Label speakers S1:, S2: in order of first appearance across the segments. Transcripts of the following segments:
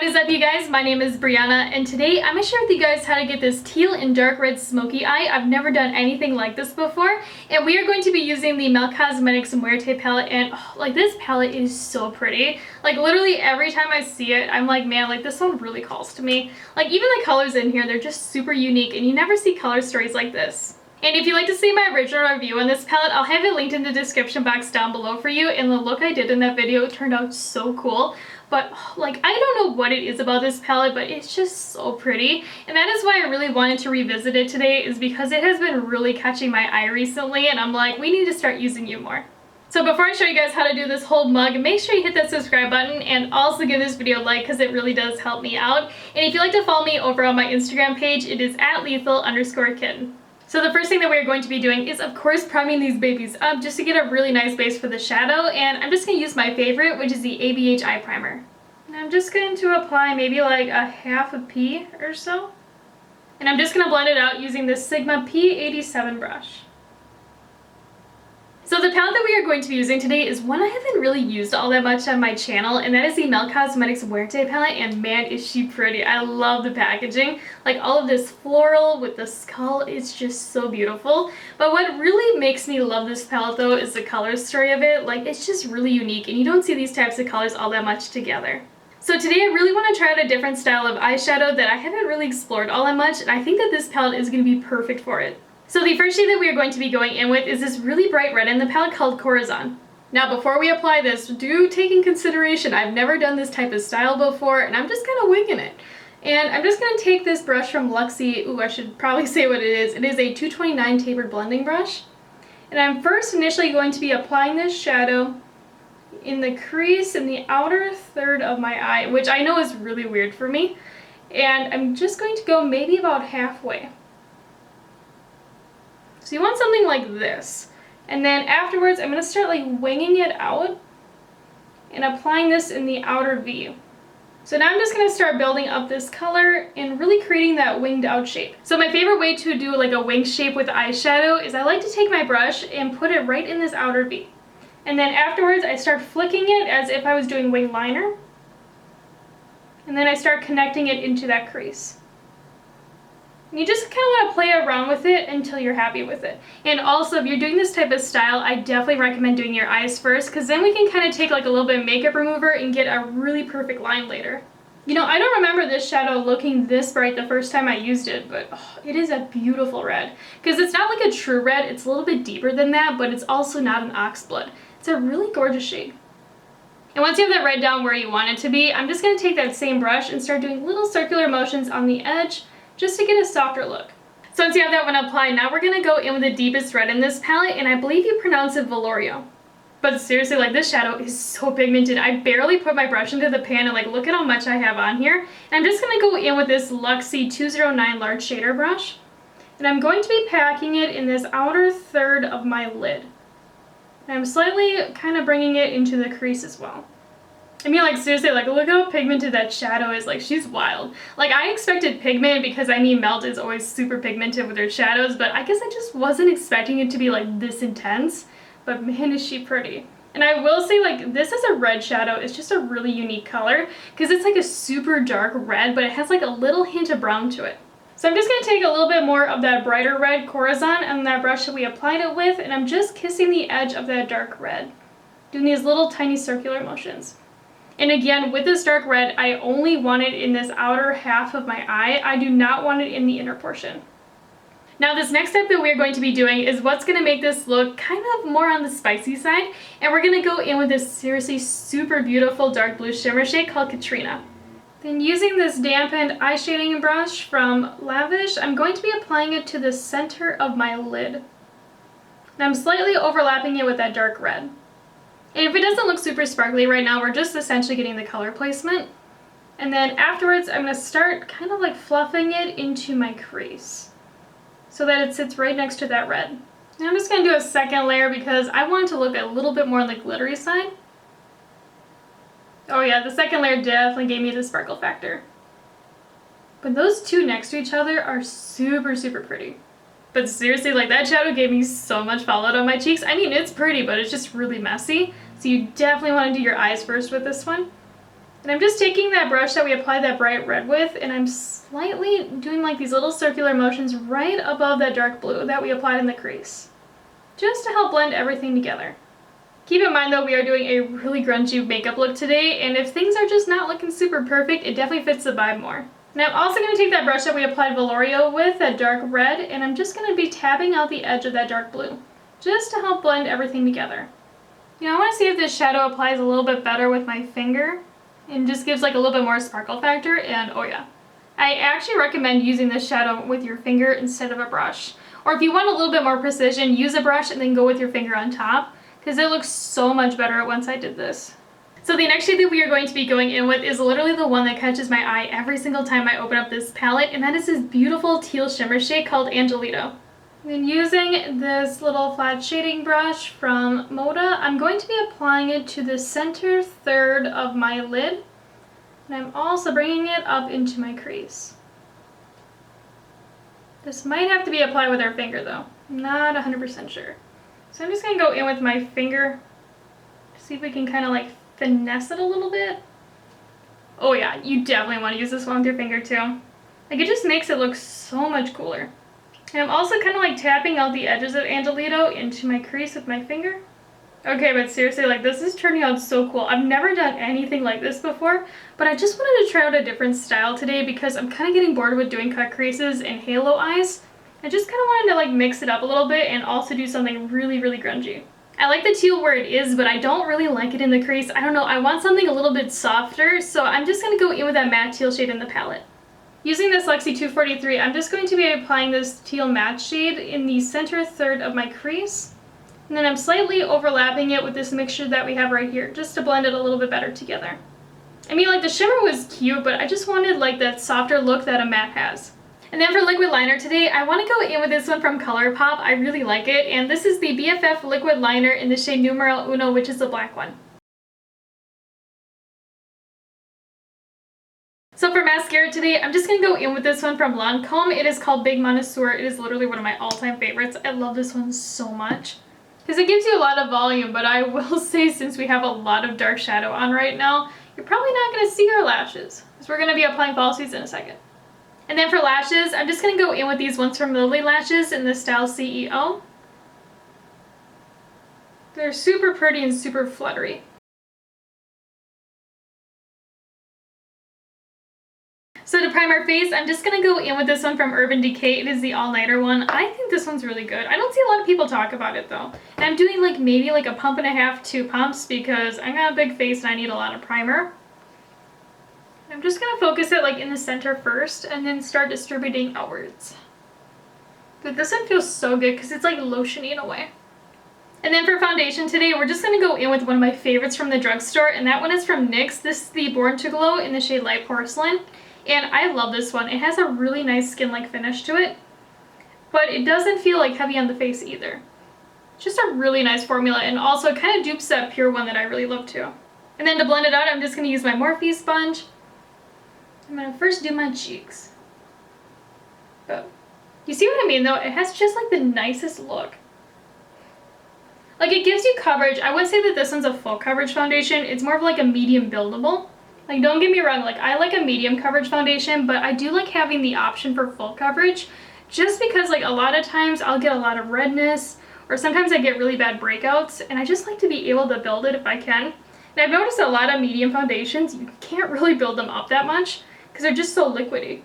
S1: What is up, you guys? My name is Brianna, and today I'm going to share with you guys how to get this teal and dark red smoky eye. I've never done anything like this before, and we are going to be using the Melt Cosmetics Muerte palette, and this palette is so pretty. Like, literally every time I see it, I'm like, man, like, this one really calls to me. Like, even the colors in here, they're just super unique, and you never see color stories like this. And if you'd like to see my original review on this palette, I'll have it linked in the description box down below for you, and the look I did in that video turned out so cool. But, like, I don't know what it is about this palette, but it's just so pretty. And that is why I really wanted to revisit it today, is because it has been really catching my eye recently, and I'm like, we need to start using you more. So before I show you guys how to do this whole mug, make sure you hit that subscribe button and also give this video a like because it really does help me out. And if you'd like to follow me over on my Instagram page, it is @lethal_kitten. So the first thing that we're going to be doing is, of course, priming these babies up just to get a really nice base for the shadow, and I'm just going to use my favorite, which is the ABH Eye Primer. And I'm just going to apply maybe like a half a pea or so. And I'm just going to blend it out using this Sigma P87 brush. So the palette that we are going to be using today is one I haven't really used all that much on my channel, and that is the Melt Cosmetics Muerte palette, and man, is she pretty. I love the packaging. Like, all of this floral with the skull, it's just so beautiful. But what really makes me love this palette though is the color story of it. Like, it's just really unique, and you don't see these types of colors all that much together. So today I really want to try out a different style of eyeshadow that I haven't really explored all that much, and I think that this palette is going to be perfect for it. So the first shade that we are going to be going in with is this really bright red in the palette called Corazon. Now before we apply this, do take in consideration I've never done this type of style before, and I'm just kind of winging it. And I'm just going to take this brush from Luxie. Ooh, I should probably say what it is. It is a 229 tapered blending brush. And I'm first initially going to be applying this shadow in the crease in the outer third of my eye, which I know is really weird for me. And I'm just going to go maybe about halfway. So you want something like this. And then afterwards, I'm going to start like winging it out and applying this in the outer V. So now I'm just going to start building up this color and really creating that winged out shape. So my favorite way to do like a wing shape with eyeshadow is I like to take my brush and put it right in this outer V. And then afterwards, I start flicking it as if I was doing wing liner. And then I start connecting it into that crease. You just kind of want to play around with it until you're happy with it. And also, if you're doing this type of style, I definitely recommend doing your eyes first, because then we can kind of take like a little bit of makeup remover and get a really perfect line later. You know, I don't remember this shadow looking this bright the first time I used it, but it is a beautiful red. Because it's not like a true red, it's a little bit deeper than that, but it's also not an ox blood. It's a really gorgeous shade. And once you have that red down where you want it to be, I'm just going to take that same brush and start doing little circular motions on the edge, just to get a softer look. So once you have that one applied, now we're going to go in with the deepest red in this palette, and I believe you pronounce it Velorio. But seriously, like, this shadow is so pigmented. I barely put my brush into the pan, and like, look at how much I have on here. And I'm just going to go in with this Luxie 209 large shader brush, and I'm going to be packing it in this outer third of my lid. And I'm slightly kind of bringing it into the crease as well. I mean, like, seriously, like, look how pigmented that shadow is. Like, she's wild. Like, I expected pigment because, I mean, Melt is always super pigmented with her shadows, but I guess I just wasn't expecting it to be, like, this intense. But, man, is she pretty. And I will say, like, this is a red shadow. It's just a really unique color because it's, like, a super dark red, but it has, like, a little hint of brown to it. So I'm just going to take a little bit more of that brighter red Corazon on that brush that we applied it with, and I'm just kissing the edge of that dark red, doing these little tiny circular motions. And again, with this dark red, I only want it in this outer half of my eye. I do not want it in the inner portion. Now this next step that we're going to be doing is what's going to make this look kind of more on the spicy side. And we're going to go in with this seriously super beautiful dark blue shimmer shade called Katrina. Then using this dampened eye shading brush from Lash, I'm going to be applying it to the center of my lid. And I'm slightly overlapping it with that dark red. And if it doesn't look super sparkly right now, we're just essentially getting the color placement. And then afterwards, I'm going to start kind of like fluffing it into my crease so that it sits right next to that red. And I'm just going to do a second layer because I want it to look a little bit more on the glittery side. Oh yeah, the second layer definitely gave me the sparkle factor. But those two next to each other are super, super pretty. But seriously, like, that shadow gave me so much fallout on my cheeks. I mean, it's pretty, but it's just really messy. So you definitely want to do your eyes first with this one. And I'm just taking that brush that we applied that bright red with, and I'm slightly doing like these little circular motions right above that dark blue that we applied in the crease, just to help blend everything together. Keep in mind though, we are doing a really grungy makeup look today, and if things are just not looking super perfect, it definitely fits the vibe more. Now I'm also going to take that brush that we applied Valorio with, that dark red, and I'm just going to be tapping out the edge of that dark blue, just to help blend everything together. You know, I want to see if this shadow applies a little bit better with my finger, and just gives like a little bit more sparkle factor, and oh yeah. I actually recommend using this shadow with your finger instead of a brush. Or if you want a little bit more precision, use a brush and then go with your finger on top, because it looks so much better once I did this. So the next shade that we are going to be going in with is literally the one that catches my eye every single time I open up this palette, and that is this beautiful teal shimmer shade called Angelito. And then using this little flat shading brush from Moda, I'm going to be applying it to the center third of my lid, and I'm also bringing it up into my crease. This might have to be applied with our finger though, I'm not 100% sure. So I'm just going to go in with my finger, see if we can kind of like finesse it a little bit. Oh yeah, you definitely want to use this one with your finger too. Like, it just makes it look so much cooler. And I'm also kind of like tapping out the edges of Angelito into my crease with my finger. Okay, but seriously, like, this is turning out so cool. I've never done anything like this before, but I just wanted to try out a different style today because I'm kind of getting bored with doing cut creases and halo eyes. I just kind of wanted to like mix it up a little bit and also do something really, really grungy. I like the teal where it is, but I don't really like it in the crease. I don't know, I want something a little bit softer, so I'm just going to go in with that matte teal shade in the palette. Using this Lexi 243, I'm just going to be applying this teal matte shade in the center third of my crease, and then I'm slightly overlapping it with this mixture that we have right here, just to blend it a little bit better together. I mean, like, the shimmer was cute, but I just wanted like that softer look that a matte has. And then for liquid liner today, I want to go in with this one from ColourPop. I really like it, and this is the BFF liquid liner in the shade Numero Uno, which is the black one. So for mascara today, I'm just going to go in with this one from Lancome. It is called Big Connoisseur. It is literally one of my all-time favorites. I love this one so much, because it gives you a lot of volume, but I will say, since we have a lot of dark shadow on right now, you're probably not going to see our lashes, because we're going to be applying falsies in a second. And then for lashes, I'm just going to go in with these ones from Lilly Lashes in the style CEO. They're super pretty and super fluttery. So to prime our face, I'm just going to go in with this one from Urban Decay. It is the all-nighter one. I think this one's really good. I don't see a lot of people talk about it though. And I'm doing like maybe like a pump and a half, 2 pumps, because I got a big face and I need a lot of primer. I'm just going to focus it like in the center first and then start distributing outwards. But this one feels so good because it's like lotiony in a way. And then for foundation today, we're just going to go in with one of my favorites from the drugstore, and that one is from NYX. This is the Born to Glow in the shade Light Porcelain. And I love this one. It has a really nice skin-like finish to it, but it doesn't feel like heavy on the face either. Just a really nice formula, and also kind of dupes that pure one that I really love too. And then to blend it out, I'm just going to use my Morphe sponge. I'm going to first do my cheeks. But you see what I mean though? It has just like the nicest look. Like, it gives you coverage. I wouldn't say that this one's a full coverage foundation. It's more of like a medium buildable. Like, don't get me wrong, like, I like a medium coverage foundation, but I do like having the option for full coverage, just because like a lot of times I'll get a lot of redness, or sometimes I get really bad breakouts, and I just like to be able to build it if I can. And I've noticed a lot of medium foundations, you can't really build them up that much because they're just so liquidy.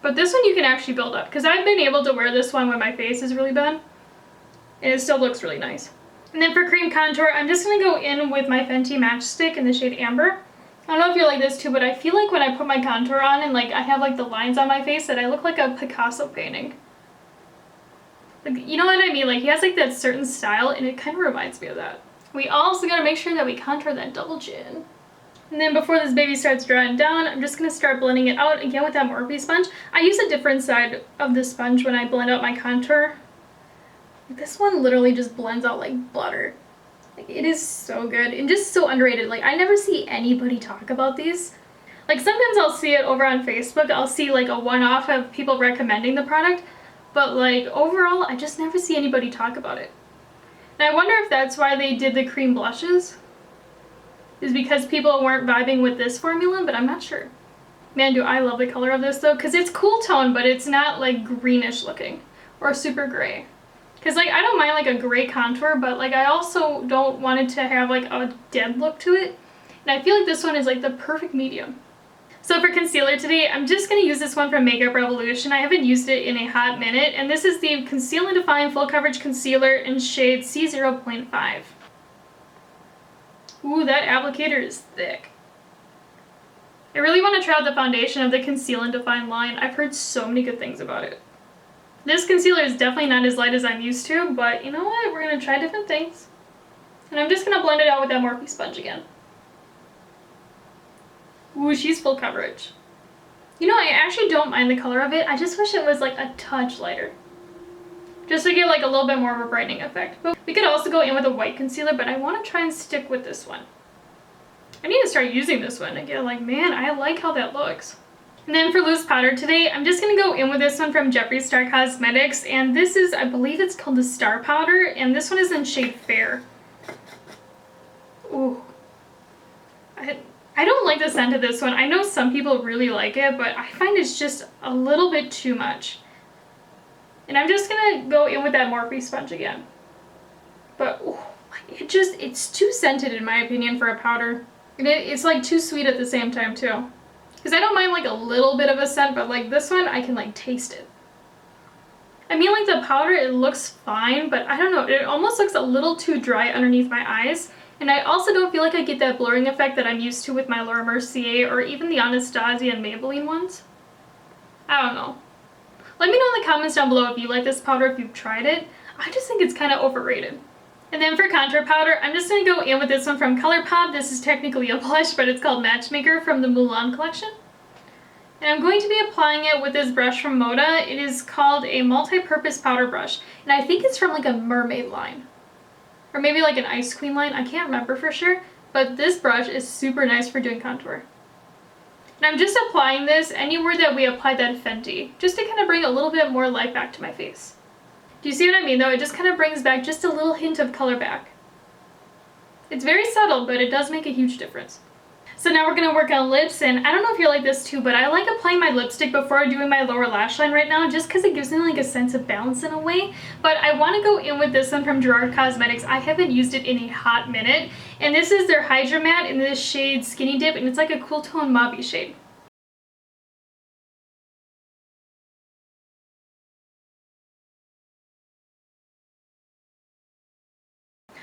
S1: But this one you can actually build up, because I've been able to wear this one when my face is really bad, and it still looks really nice. And then for cream contour, I'm just going to go in with my Fenty Matchstick in the shade Amber. I don't know if you're like this too, but I feel like when I put my contour on and like I have like the lines on my face, that I look like a Picasso painting. Like, you know what I mean? Like, he has like that certain style, and it kind of reminds me of that. We also got to make sure that we contour that double chin. And then before this baby starts drying down, I'm just going to start blending it out again with that Morphe sponge. I use a different side of the sponge when I blend out my contour. This one literally just blends out like butter. Like, it is so good and just so underrated. Like, I never see anybody talk about these. Like, sometimes I'll see it over on Facebook. I'll see like a one-off of people recommending the product. But like, overall, I just never see anybody talk about it. And I wonder if that's why they did the cream blushes. is because people weren't vibing with this formula, but I'm not sure. Man, do I love the color of this though, because it's cool tone, but it's not like greenish looking or super gray. Because like I don't mind like a gray contour, but like I also don't want it to have like a dead look to it. And I feel like this one is like the perfect medium. So for concealer today, I'm just going to use this one from Makeup Revolution. I haven't used it in a hot minute, and this is the Conceal and Define Full Coverage Concealer in shade C0.5. Ooh, that applicator is thick. I really want to try out the foundation of the Conceal and Define line. I've heard so many good things about it. This concealer is definitely not as light as I'm used to, but you know what? We're going to try different things. And I'm just going to blend it out with that Morphe sponge again. Ooh, she's full coverage. You know, I actually don't mind the color of it. I just wish it was like a touch lighter. Just to get like a little bit more of a brightening effect. But we could also go in with a white concealer, but I want to try and stick with this one. I need to start using this one again. Like, man, I like how that looks. And then for loose powder today, I'm just going to go in with this one from Jeffree Star Cosmetics. And this is, I believe it's called the Star Powder. And this one is in shade Fair. Ooh. I don't like the scent of this one. I know some people really like it, but I find it's just a little bit too much. And I'm just going to go in with that Morphe sponge again. But ooh, it's too scented in my opinion for a powder. And it's like too sweet at the same time too. Because I don't mind like a little bit of a scent, but like this one, I can like taste it. I mean, like the powder, it looks fine, but I don't know. It almost looks a little too dry underneath my eyes. And I also don't feel like I get that blurring effect that I'm used to with my Laura Mercier or even the Anastasia and Maybelline ones. I don't know. Let me know in the comments down below if you like this powder, if you've tried it. I just think it's kind of overrated. And then for contour powder, I'm just going to go in with this one from ColourPop. This is technically a blush, but it's called Matchmaker from the Mulan collection. And I'm going to be applying it with this brush from Moda. It is called a multi-purpose powder brush. And I think it's from like a mermaid line. Or maybe like an Ice Queen line, I can't remember for sure, but this brush is super nice for doing contour. And I'm just applying this anywhere that we applied that Fenty, just to kind of bring a little bit more light back to my face. Do you see what I mean though? It just kind of brings back just a little hint of color back. It's very subtle, but it does make a huge difference. So now we're going to work on lips, and I don't know if you're like this too, but I like applying my lipstick before doing my lower lash line right now, just because it gives me like a sense of balance in a way. But I want to go in with this one from Gerard Cosmetics. I haven't used it in a hot minute, and this is their Hydra Matte in this shade Skinny Dip, and it's like a cool tone mauve shade.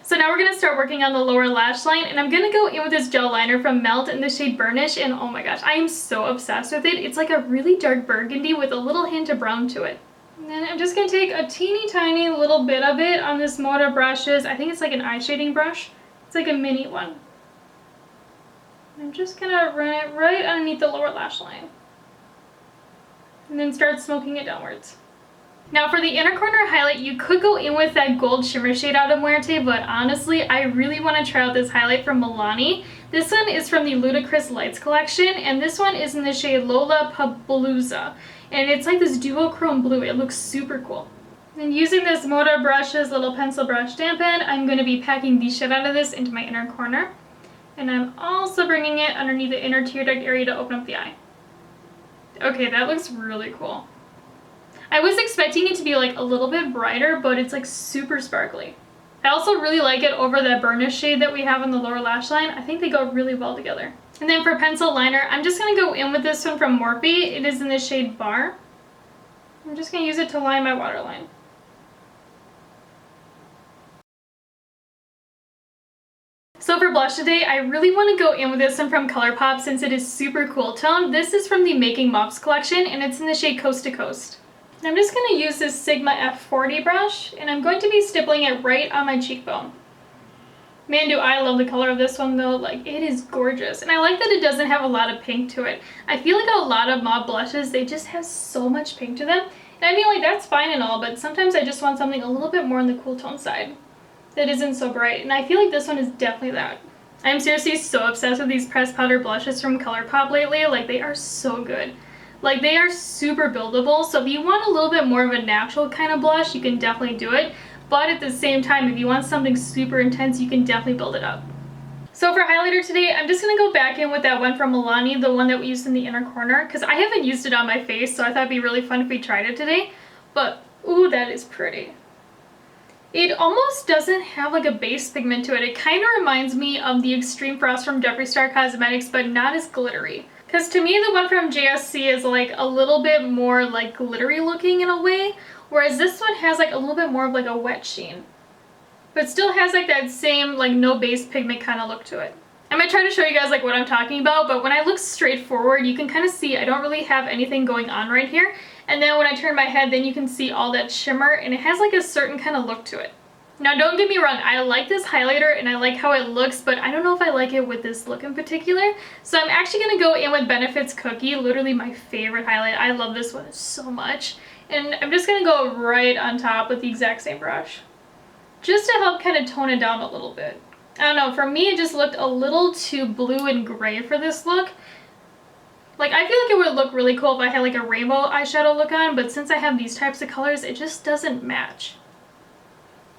S1: So now we're going to start working on the lower lash line, and I'm going to go in with this gel liner from Melt in the shade Burnish, and oh my gosh, I am so obsessed with it. It's like a really dark burgundy with a little hint of brown to it. And then I'm just going to take a teeny tiny little bit of it on this Moda brushes. I think it's like an eye shading brush. It's like a mini one. And I'm just going to run it right underneath the lower lash line. And then start smoking it downwards. Now for the inner corner highlight, you could go in with that gold shimmer shade out of Muerte, but honestly, I really want to try out this highlight from Milani. This one is from the Ludicrous Lights collection, and this one is in the shade Lola Palooza. And it's like this duochrome blue. It looks super cool. And using this Moda Brushes little pencil brush dampen, I'm going to be packing the shit out of this into my inner corner. And I'm also bringing it underneath the inner tear duct area to open up the eye. Okay, that looks really cool. I was expecting it to be like a little bit brighter, but it's like super sparkly. I also really like it over that burnish shade that we have on the lower lash line. I think they go really well together. And then for pencil liner, I'm just going to go in with this one from Morphe. It is in the shade Bar. I'm just going to use it to line my waterline. So for blush today, I really want to go in with this one from ColourPop since it is super cool tone. This is from the Making Muffs collection, and it's in the shade Coast to Coast. And I'm just going to use this Sigma F40 brush, and I'm going to be stippling it right on my cheekbone. Man, do I love the color of this one though. Like, it is gorgeous. And I like that it doesn't have a lot of pink to it. I feel like a lot of mauve blushes, they just have so much pink to them. And I mean, like, that's fine and all, but sometimes I just want something a little bit more on the cool tone side that isn't so bright. And I feel like this one is definitely that. I'm seriously so obsessed with these pressed powder blushes from ColourPop lately. Like, they are so good. Like, they are super buildable, so if you want a little bit more of a natural kind of blush, you can definitely do it. But at the same time, if you want something super intense, you can definitely build it up. So for highlighter today, I'm just going to go back in with that one from Milani, the one that we used in the inner corner, because I haven't used it on my face, so I thought it'd be really fun if we tried it today. But, ooh, that is pretty. It almost doesn't have like a base pigment to it. It kind of reminds me of the Extreme Frost from Jeffree Star Cosmetics, but not as glittery. Because to me, the one from JSC is like a little bit more like glittery looking in a way, whereas this one has like a little bit more of like a wet sheen. But still has like that same like no base pigment kind of look to it. I'm going to try to show you guys like what I'm talking about, but when I look straight forward, you can kind of see I don't really have anything going on right here. And then when I turn my head, then you can see all that shimmer, and it has like a certain kind of look to it. Now don't get me wrong, I like this highlighter and I like how it looks, but I don't know if I like it with this look in particular. So I'm actually going to go in with Benefit's Cookie, literally my favorite highlight. I love this one so much. And I'm just going to go right on top with the exact same brush, just to help kind of tone it down a little bit. I don't know, for me it just looked a little too blue and gray for this look. Like, I feel like it would look really cool if I had like a rainbow eyeshadow look on, but since I have these types of colors, it just doesn't match.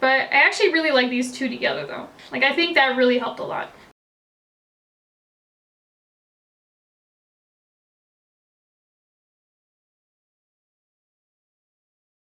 S1: But I actually really like these two together though. Like, I think that really helped a lot.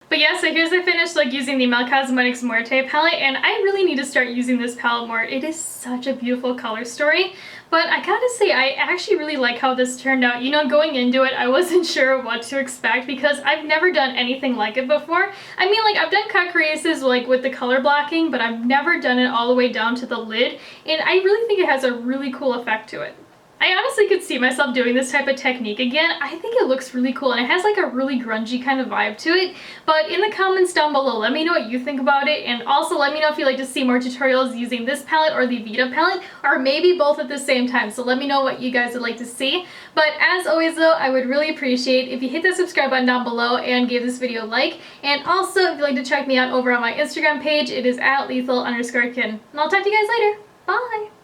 S1: But yeah, so here's the finish like using the Mel Cosmetics Muerte palette, and I really need to start using this palette more. It is such a beautiful color story, but I gotta say I actually really like how this turned out. You know, going into it, I wasn't sure what to expect because I've never done anything like it before. I mean, like, I've done cut creases like with the color blocking, but I've never done it all the way down to the lid, and I really think it has a really cool effect to it. I honestly could see myself doing this type of technique again. I think it looks really cool and it has like a really grungy kind of vibe to it. But in the comments down below, let me know what you think about it, and also let me know if you'd like to see more tutorials using this palette or the Vita palette, or maybe both at the same time. So let me know what you guys would like to see. But as always though, I would really appreciate if you hit the subscribe button down below and give this video a like. And also, if you'd like to check me out over on my Instagram page, it is @lethal_kin. And I'll talk to you guys later. Bye!